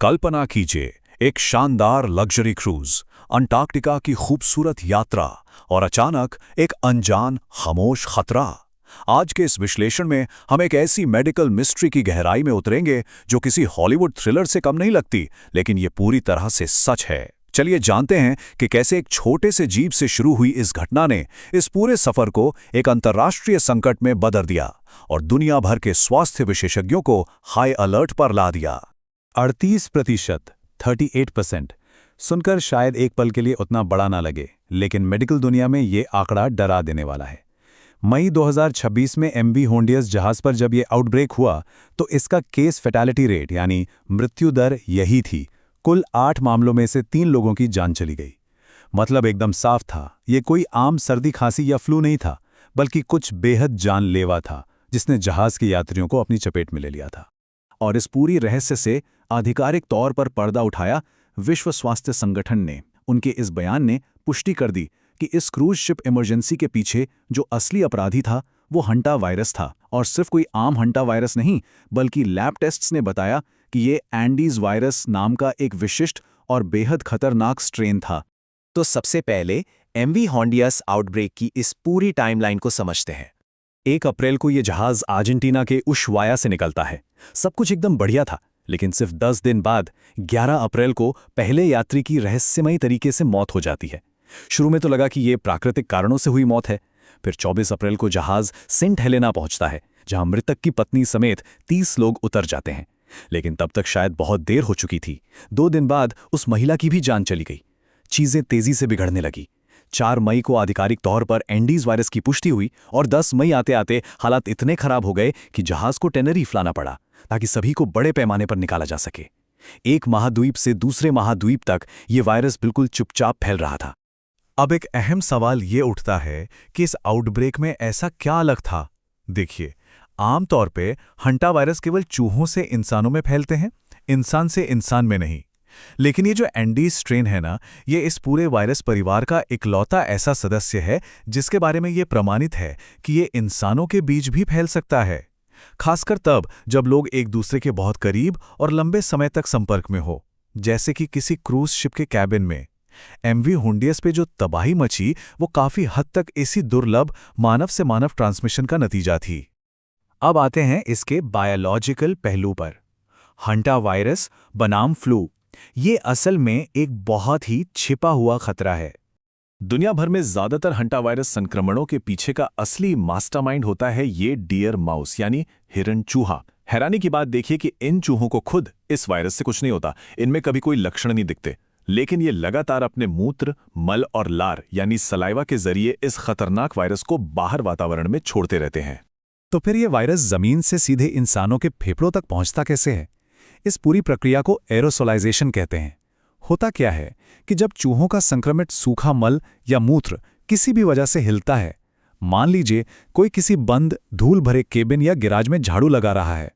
कल्पना कीजिए, एक शानदार लग्जरी क्रूज, अंटार्कटिका की खूबसूरत यात्रा और अचानक एक अनजान खामोश खतरा। आज के इस विश्लेषण में हम एक ऐसी मेडिकल मिस्ट्री की गहराई में उतरेंगे जो किसी हॉलीवुड थ्रिलर से कम नहीं लगती, लेकिन ये पूरी तरह से सच है। चलिए जानते हैं कि कैसे एक छोटे से जीव से शुरू हुई इस घटना ने इस पूरे सफर को एक अंतर्राष्ट्रीय संकट में बदल दिया और दुनिया भर के स्वास्थ्य विशेषज्ञों को हाई अलर्ट पर ला दिया। 38%, 38%। सुनकर शायद एक पल के लिए उतना बड़ा ना लगे, लेकिन मेडिकल दुनिया में ये आंकड़ा डरा देने वाला है। मई 2026 में एमवी होंडियस जहाज पर जब ये आउटब्रेक हुआ तो इसका केस फैटेलिटी रेट यानी मृत्यु दर यही थी। कुल 8 मामलों में से 3 लोगों की जान चली गई। मतलब एकदम साफ था, ये कोई आम सर्दी खांसी या फ्लू नहीं था, बल्कि कुछ बेहद जानलेवा था जिसने जहाज के यात्रियों को अपनी चपेट में ले लिया था। और इस पूरी रहस्य से आधिकारिक तौर पर पर्दा उठाया विश्व स्वास्थ्य संगठन ने। उनके इस बयान ने पुष्टि कर दी कि इस क्रूज शिप इमरजेंसी के पीछे जो असली अपराधी था वो हंटा वायरस था, और सिर्फ कोई आम हंटा वायरस नहीं, बल्कि लैब टेस्ट्स ने बताया कि ये एंडीज वायरस नाम का एक विशिष्ट और बेहद खतरनाक स्ट्रेन था। तो सबसे पहले एमवी होंडियस आउटब्रेक की इस पूरी टाइमलाइन को समझते हैं। 1 अप्रैल को ये जहाज अर्जेंटीना के उशवाया से निकलता है। सब कुछ एकदम बढ़िया था, लेकिन सिर्फ 10 दिन बाद 11 अप्रैल को पहले यात्री की रहस्यमयी तरीके से मौत हो जाती है। शुरू में तो लगा कि ये प्राकृतिक कारणों से हुई मौत है। फिर 24 अप्रैल को जहाज सेंट हेलेना पहुंचता है, जहां मृतक की पत्नी समेत 30 लोग उतर जाते हैं। लेकिन तब तक शायद बहुत देर हो चुकी थी। 2 दिन बाद उस महिला की भी जान चली गई। चीजें तेजी से बिगड़ने लगी। 4 मई को आधिकारिक तौर पर एंडीज वायरस की पुष्टि हुई और 10 मई आते आते हालात इतने खराब हो गए कि जहाज को टेनरीफ लाना पड़ा ताकि सभी को बड़े पैमाने पर निकाला जा सके। एक महाद्वीप से दूसरे महाद्वीप तक ये वायरस बिल्कुल चुपचाप फैल रहा था। अब एक अहम सवाल ये उठता है कि इस आउटब्रेक में ऐसा क्या अलग था। देखिए, आमतौर पे हंटा वायरस केवल चूहों से इंसानों में फैलते हैं, इंसान से इंसान में नहीं। लेकिन ये जो एंडीज स्ट्रेन है ना, ये इस पूरे वायरस परिवार का इकलौता ऐसा सदस्य है जिसके बारे में ये प्रमाणित है कि ये इंसानों के बीच भी फैल सकता है, खासकर तब जब लोग एक दूसरे के बहुत करीब और लंबे समय तक संपर्क में हो, जैसे कि किसी क्रूज शिप के कैबिन में। एमवी होंडियस पे जो तबाही मची वो काफी हद तक इसी दुर्लभ मानव से मानव ट्रांसमिशन का नतीजा थी। अब आते हैं इसके बायोलॉजिकल पहलू पर। हंटा वायरस बनाम फ्लू, ये असल में एक बहुत ही छिपा हुआ खतरा है। दुनिया भर में ज्यादातर हंटा वायरस संक्रमणों के पीछे का असली मास्टरमाइंड होता है ये डियर माउस यानी हिरन चूहा। हैरानी की बात देखिए कि इन चूहों को खुद इस वायरस से कुछ नहीं होता, इनमें कभी कोई लक्षण नहीं दिखते, लेकिन ये लगातार अपने मूत्र, मल और लार यानी सलाइवा के जरिए इस खतरनाक वायरस को बाहर वातावरण में छोड़ते रहते हैं। तो फिर ये वायरस जमीन से सीधे इंसानों के फेफड़ों तक पहुंचता कैसे है? इस पूरी प्रक्रिया को एरोसोलाइजेशन कहते हैं। होता क्या है कि जब चूहों का संक्रमित सूखा मल या मूत्र किसी भी वजह से हिलता है, मान लीजिए कोई किसी बंद धूल भरे केबिन या गैराज में झाड़ू लगा रहा है,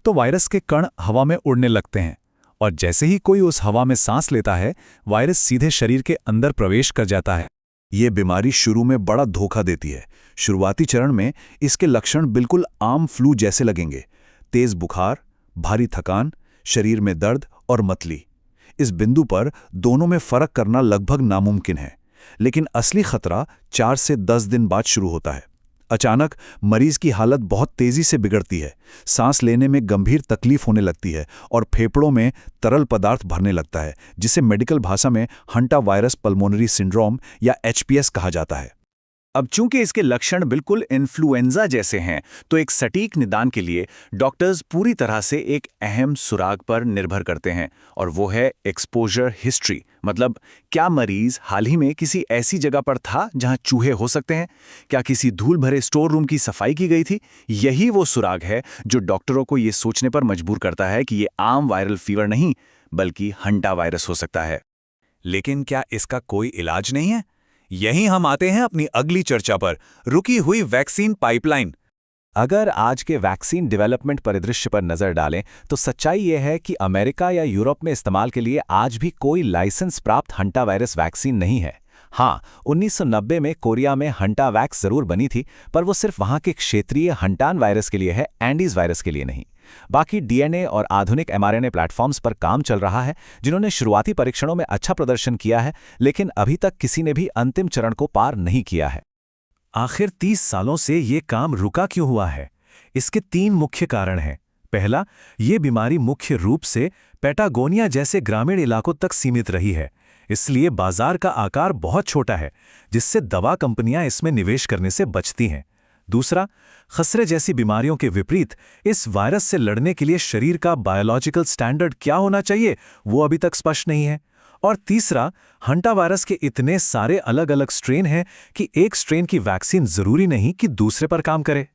तो वायरस के कण हवा में उड़ने लगते हैं, और जैसे ही कोई उस हवा में सांस लेता है, वायरस सीधे शरीर के अंदर प्रवेश कर जाता है। ये बीमारी शुरू में बड़ा धोखा देती है। शुरुआती चरण में इसके लक्षण बिल्कुल आम फ्लू जैसे लगेंगे: तेज बुखार, भारी थकान, शरीर में दर्द और मतली। इस बिंदु पर दोनों में फर्क करना लगभग नामुमकिन है, लेकिन असली खतरा 4 से 10 दिन बाद शुरू होता है। अचानक मरीज की हालत बहुत तेजी से बिगड़ती है, सांस लेने में गंभीर तकलीफ होने लगती है और फेफड़ों में तरल पदार्थ भरने लगता है, जिसे मेडिकल भाषा में हंटा वायरस पल्मोनरी सिंड्रोम या एचपीएस कहा जाता है। अब चूंकि इसके लक्षण बिल्कुल इन्फ्लुएंजा जैसे हैं, तो एक सटीक निदान के लिए डॉक्टर्स पूरी तरह से एक अहम सुराग पर निर्भर करते हैं, और वो है एक्सपोजर हिस्ट्री। मतलब क्या मरीज हाल ही में किसी ऐसी जगह पर था जहां चूहे हो सकते हैं? क्या किसी धूल भरे स्टोर रूम की सफाई की गई थी? यही वो सुराग है जो डॉक्टरों को ये सोचने पर मजबूर करता है कि ये आम वायरल फीवर नहीं, बल्कि हंटा वायरस हो सकता है। लेकिन क्या इसका कोई इलाज नहीं है? यहीं हम आते हैं अपनी अगली चर्चा पर, रुकी हुई वैक्सीन पाइपलाइन। अगर आज के वैक्सीन डेवलपमेंट परिदृश्य पर नजर डालें तो सच्चाई यह है कि अमेरिका या यूरोप में इस्तेमाल के लिए आज भी कोई लाइसेंस प्राप्त हंटा वायरस वैक्सीन नहीं है। हाँ, 1990 में कोरिया में हंटा वैक्स जरूर बनी थी, पर वो सिर्फ वहां के क्षेत्रीय हंटान वायरस के लिए है, एंडीज वायरस के लिए नहीं। बाकी डीएनए और आधुनिक एमआरएनए प्लेटफॉर्म्स पर काम चल रहा है, जिन्होंने शुरुआती परीक्षणों में अच्छा प्रदर्शन किया है, लेकिन अभी तक किसी ने भी अंतिम चरण को पार नहीं किया है। आखिर 30 सालों से ये काम रुका क्यों हुआ है? इसके 3 मुख्य कारण हैं। पहला, ये बीमारी मुख्य रूप से पैटागोनिया जैसे ग्रामीण इलाकों तक सीमित रही है, इसलिए बाजार का आकार बहुत छोटा है, जिससे दवा कंपनियां इसमें निवेश करने से बचती हैं। दूसरा, खसरे जैसी बीमारियों के विपरीत इस वायरस से लड़ने के लिए शरीर का बायोलॉजिकल स्टैंडर्ड क्या होना चाहिए, वो अभी तक स्पष्ट नहीं है। और तीसरा, हंटा वायरस के इतने सारे अलग अलग स्ट्रेन हैं कि एक स्ट्रेन की वैक्सीन जरूरी नहीं कि दूसरे पर काम करे।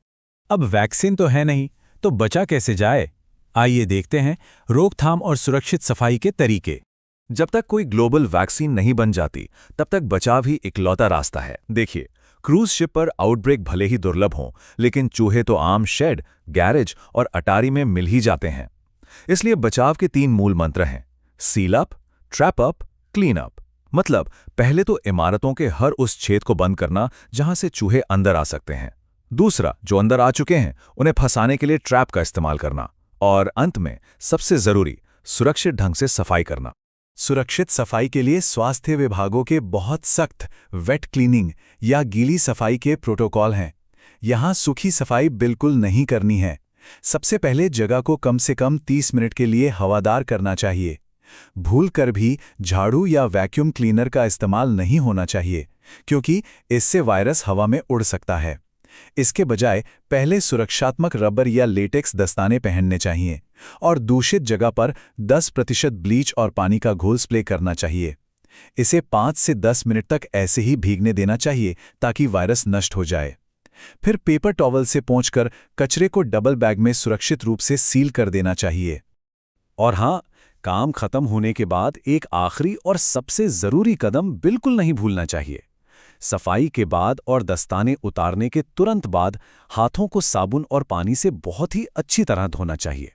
अब वैक्सीन तो है नहीं, तो बचा कैसे जाए? आइए देखते हैं रोकथाम और सुरक्षित सफाई के तरीके। जब तक कोई ग्लोबल वैक्सीन नहीं बन जाती, तब तक बचाव ही इकलौता रास्ता है। देखिए, क्रूज शिप पर आउटब्रेक भले ही दुर्लभ हों, लेकिन चूहे तो आम शेड, गैरेज और अटारी में मिल ही जाते हैं। इसलिए बचाव के 3 मूल मंत्र हैं: seal up, trap up, clean up. मतलब पहले तो इमारतों के हर उस छेद को बंद करना जहां से चूहे अंदर आ सकते हैं। दूसरा, जो अंदर आ चुके हैं उन्हें फंसाने के लिए ट्रैप का इस्तेमाल करना। और अंत में सबसे जरूरी, सुरक्षित ढंग से सफाई करना। सुरक्षित सफाई के लिए स्वास्थ्य विभागों के बहुत सख्त वेट क्लीनिंग या गीली सफाई के प्रोटोकॉल हैं। यहाँ सूखी सफाई बिल्कुल नहीं करनी है। सबसे पहले जगह को कम से कम 30 मिनट के लिए हवादार करना चाहिए। भूल कर भी झाड़ू या वैक्यूम क्लीनर का इस्तेमाल नहीं होना चाहिए, क्योंकि इससे वायरस हवा में उड़ सकता है। इसके बजाय पहले सुरक्षात्मक रबर या लेटेक्स दस्ताने पहनने चाहिए और दूषित जगह पर 10% ब्लीच और पानी का घोल स्प्रे करना चाहिए। इसे 5 से 10 मिनट तक ऐसे ही भीगने देना चाहिए ताकि वायरस नष्ट हो जाए। फिर पेपर टॉवल से पोंछकर कचरे को डबल बैग में सुरक्षित रूप से सील कर देना चाहिए। और हाँ, काम खत्म होने के बाद एक आखिरी और सबसे जरूरी कदम बिल्कुल नहीं भूलना चाहिए। सफाई के बाद और दस्ताने उतारने के तुरंत बाद हाथों को साबुन और पानी से बहुत ही अच्छी तरह धोना चाहिए।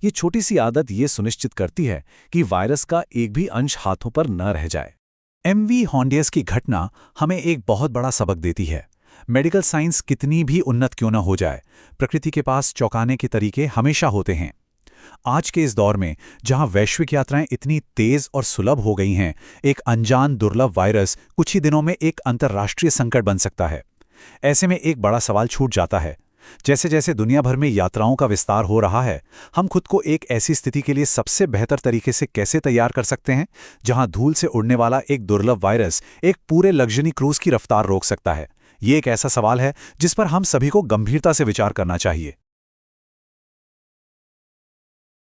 ये छोटी सी आदत ये सुनिश्चित करती है कि वायरस का एक भी अंश हाथों पर न रह जाए। MV हॉन्डियस की घटना हमें एक बहुत बड़ा सबक देती है। मेडिकल साइंस कितनी भी उन्नत क्यों न हो जाए, प्रकृति के पास चौंकाने के तरीके हमेशा होते हैं। आज के इस दौर में जहां वैश्विक यात्राएं इतनी तेज और सुलभ हो गई हैं, एक अनजान दुर्लभ वायरस कुछ ही दिनों में एक अंतर्राष्ट्रीय संकट बन सकता है। ऐसे में एक बड़ा सवाल छूट जाता है। जैसे जैसे दुनिया भर में यात्राओं का विस्तार हो रहा है, हम खुद को एक ऐसी स्थिति के लिए सबसे बेहतर तरीके से कैसे तैयार कर सकते हैं जहां धूल से उड़ने वाला एक दुर्लभ वायरस एक पूरे लग्जरी क्रूज की रफ्तार रोक सकता है? ये एक ऐसा सवाल है जिस पर हम सभी को गंभीरता से विचार करना चाहिए।